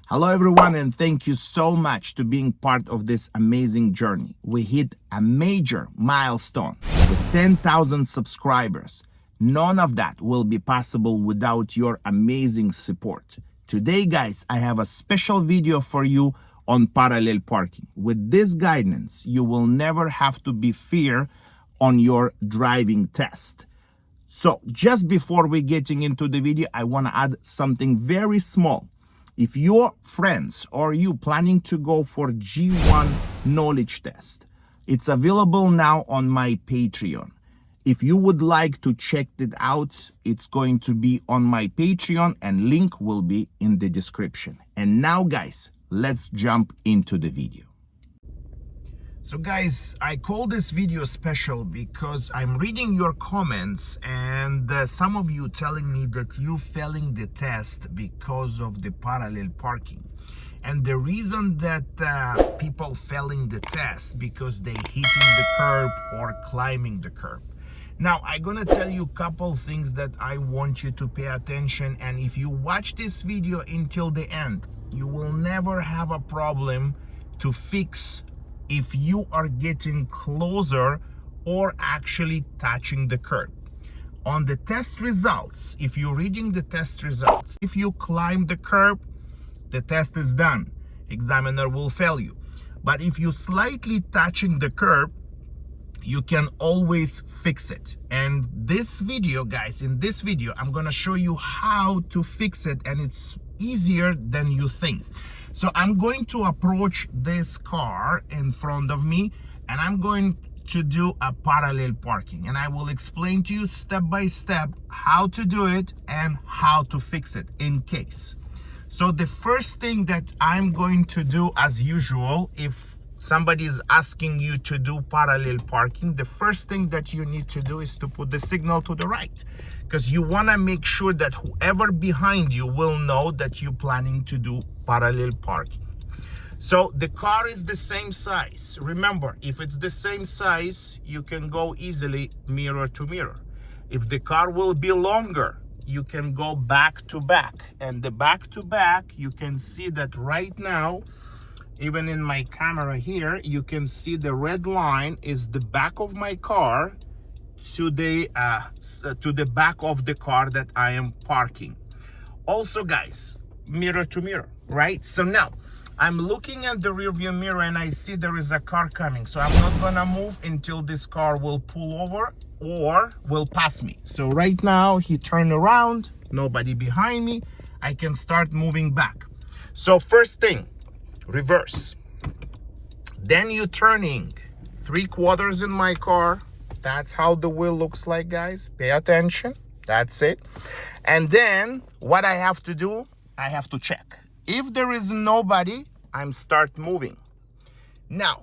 Hello everyone, and thank you so much to being part of this amazing journey. We hit a major milestone with 10,000 subscribers. None of that will be possible without your amazing support. Today, guys, I have a special video for you on parallel parking. With this guidance, you will never have to be fear on your driving test. So just before we getting into the video, I want to add something very small. If your friends or you planning to go for G1 knowledge test, it's available now on my Patreon. If you would like to check it out, it's going to be on my Patreon and link will be in the description. And now guys, let's jump into the video. So guys, I call this video special because I'm reading your comments and some of you telling me that you failing the test because of the parallel parking. And the reason that people failing the test because they hitting the curb or climbing the curb. Now, I'm gonna tell you a couple things that I want you to pay attention, and if you watch this video until the end, you will never have a problem to fix if you are getting closer or actually touching the curb. On the test results, if you're reading the test results, if you climb the curb, the test is done. Examiner will fail you. But if you slightly touching the curb, you can always fix it. And this video, guys, in this video, I'm gonna show you how to fix it, and it's easier than you think. So I'm going to approach this car in front of me and I'm going to do a parallel parking, and I will explain to you step by step how to do it and how to fix it in case. So the first thing that I'm going to do, as usual, if somebody is asking you to do parallel parking, the first thing that you need to do is to put the signal to the right, because you want to make sure that whoever behind you will know that you're planning to do parallel parking. So the car is the same size. Remember, if it's the same size, you can go easily mirror to mirror. If the car will be longer, you can go back to back, and the back to back, you can see that right now, even in my camera here, you can see the red line is the back of my car to the back of the car that I am parking. Also guys, mirror to mirror, right? So now I'm looking at the rear view mirror and I see there is a car coming. So I'm not gonna move until this car will pull over or will pass me. So right now he turned around, nobody behind me. I can start moving back. So first thing, reverse. Then you turning 3/4 in my car. That's how the wheel looks like, guys. Pay attention. That's it. And then what I have to do, I have to check. If there is nobody, I'm start moving. Now,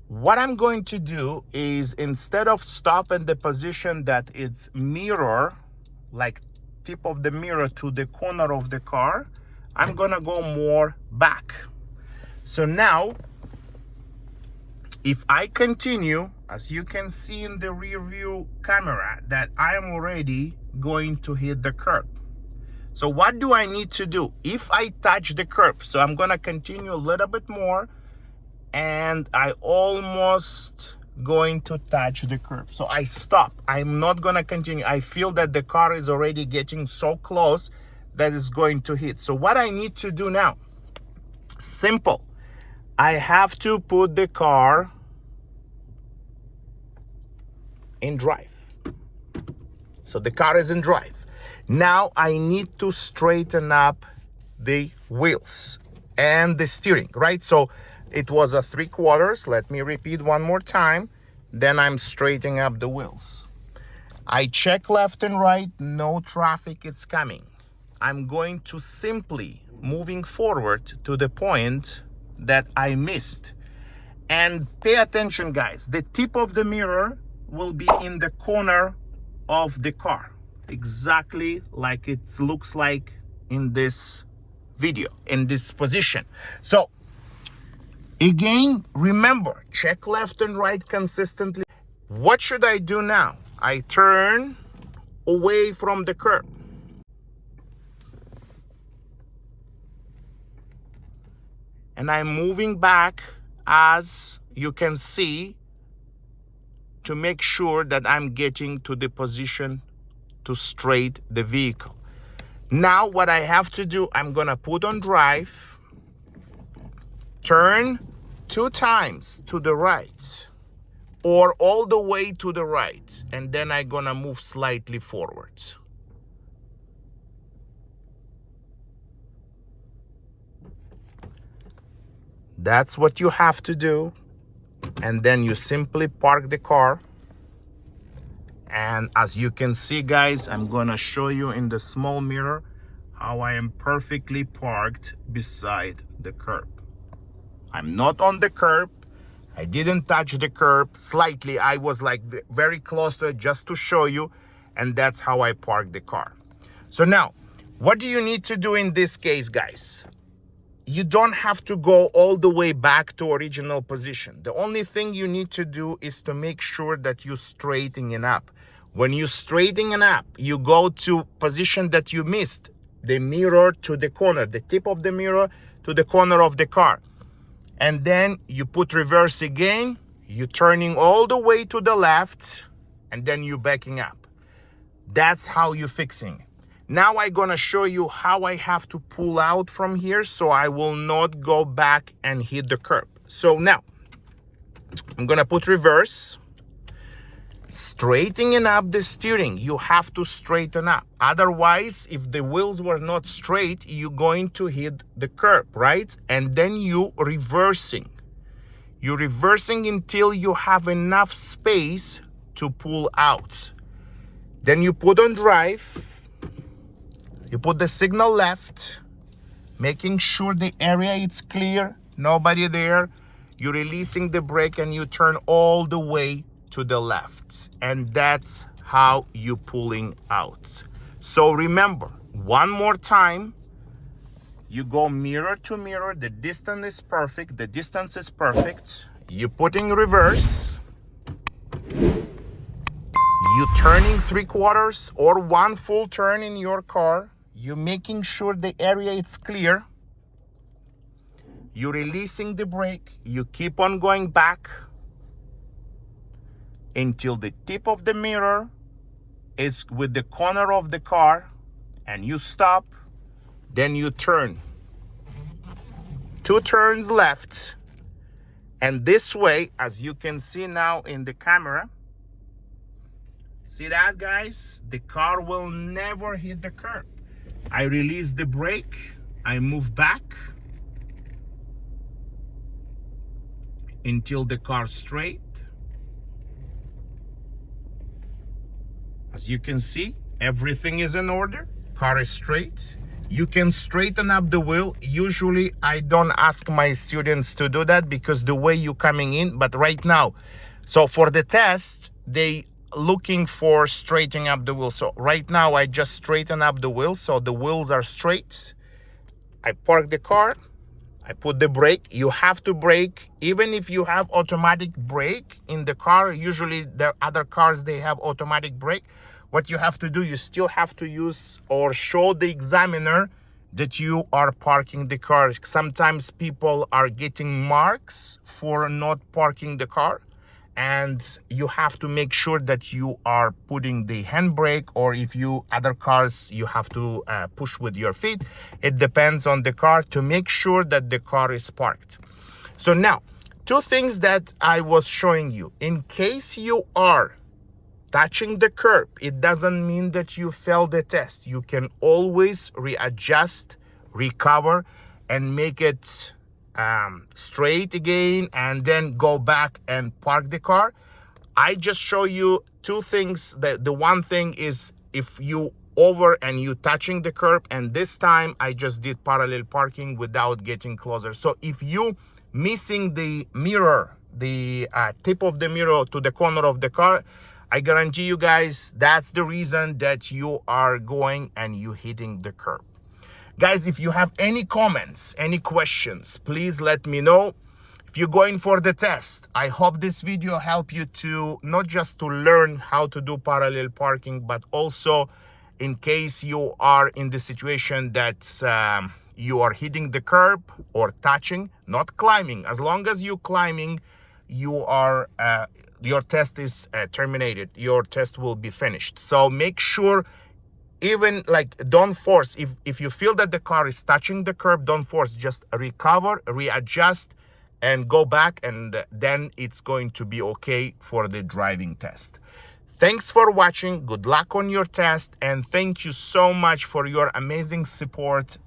what I'm going to do is, instead of stop in the position that it's mirror, like tip of the mirror to the corner of the car, I'm gonna go more back. So now, if I continue, as you can see in the rear view camera, that I am already going to hit the curb. So what do I need to do? If I touch the curb, so I'm gonna continue a little bit more, and I almost going to touch the curb. So I stop. I'm not gonna continue. I feel that the car is already getting so close that is going to hit. So what I need to do now, simple. I have to put the car in drive. So the car is in drive. Now I need to straighten up the wheels and the steering, right? So it was a 3/4. Let me repeat one more time. Then I'm straightening up the wheels. I check left and right, no traffic is coming. I'm going to simply moving forward to the point that I missed. And pay attention, guys, the tip of the mirror will be in the corner of the car, exactly like it looks like in this video, in this position. So again, remember, check left and right consistently. What should I do now? I turn away from the curb. and I'm moving back, as you can see, to make sure that I'm getting to the position to straight the vehicle. Now what I have to do, I'm gonna put on drive, turn 2 times to the right or all the way to the right, and then I'm gonna move slightly forward. That's what you have to do. And then you simply park the car. And as you can see, guys, I'm gonna show you in the small mirror how I am perfectly parked beside the curb. I'm not on the curb. I didn't touch the curb. Slightly, I was like very close to it just to show you. And that's how I parked the car. So now, what do you need to do in this case, guys? You don't have to go all the way back to original position. The only thing you need to do is to make sure that you straighten it up. When you straighten it up, you go to position that you missed, the mirror to the corner, the tip of the mirror to the corner of the car. And then you put reverse again, you turning all the way to the left, and then you backing up. That's how you're fixing. Now I'm gonna show you how I have to pull out from here so I will not go back and hit the curb. So now, I'm gonna put reverse, straightening up the steering. You have to straighten up. Otherwise, if the wheels were not straight, you're going to hit the curb, right? And then you reversing. You're reversing until you have enough space to pull out. Then you put on drive. You put the signal left, making sure the area is clear, nobody there. You're releasing the brake and you turn all the way to the left. And that's how you're pulling out. So remember, one more time, you go mirror to mirror. The distance is perfect. The distance is perfect. You put in reverse. You turning 3/4 or 1 full turn in your car. You're making sure the area is clear. You're releasing the brake. You keep on going back until the tip of the mirror is with the corner of the car, and you stop. Then you turn 2 turns left. And this way, as you can see now in the camera, see that, guys? The car will never hit the curb. I release the brake, I move back until the car's straight. As you can see, everything is in order. Car is straight. You can straighten up the wheel. Usually I don't ask my students to do that because the way you're coming in, but right now, so for the test, they looking for straightening up the wheel. So right now I just straighten up the wheels so the wheels are straight. I park the car, I put the brake. You have to brake even if you have automatic brake in the car. Usually there are other cars, they have automatic brake. What you have to do, you still have to use or show the examiner that you are parking the car. Sometimes people are getting marks for not parking the car. And you have to make sure that you are putting the handbrake, or if you other cars, you have to push with your feet. It depends on the car to make sure that the car is parked. So now, 2 things that I was showing you. In case you are touching the curb, it doesn't mean that you failed the test. You can always readjust, recover, and make it straight again, and then go back and park the car. I just show you 2 things. The one thing is if you over and you touching the curb, and this time I just did parallel parking without getting closer. So if you missing the mirror, the tip of the mirror to the corner of the car, I guarantee you guys that's the reason that you are going and you hitting the curb. Guys, if you have any comments, any questions, please let me know. If you're going for the test, I hope this video helped you to not just to learn how to do parallel parking, but also in case you are in the situation that you are hitting the curb or touching, not climbing. As long as you're climbing, you are your test is terminated. Your test will be finished. So make sure, even like, don't force. If you feel that the car is touching the curb, don't force. Just recover, readjust, and go back, and then it's going to be okay for the driving test. Thanks for watching. Good luck on your test, and thank you so much for your amazing support.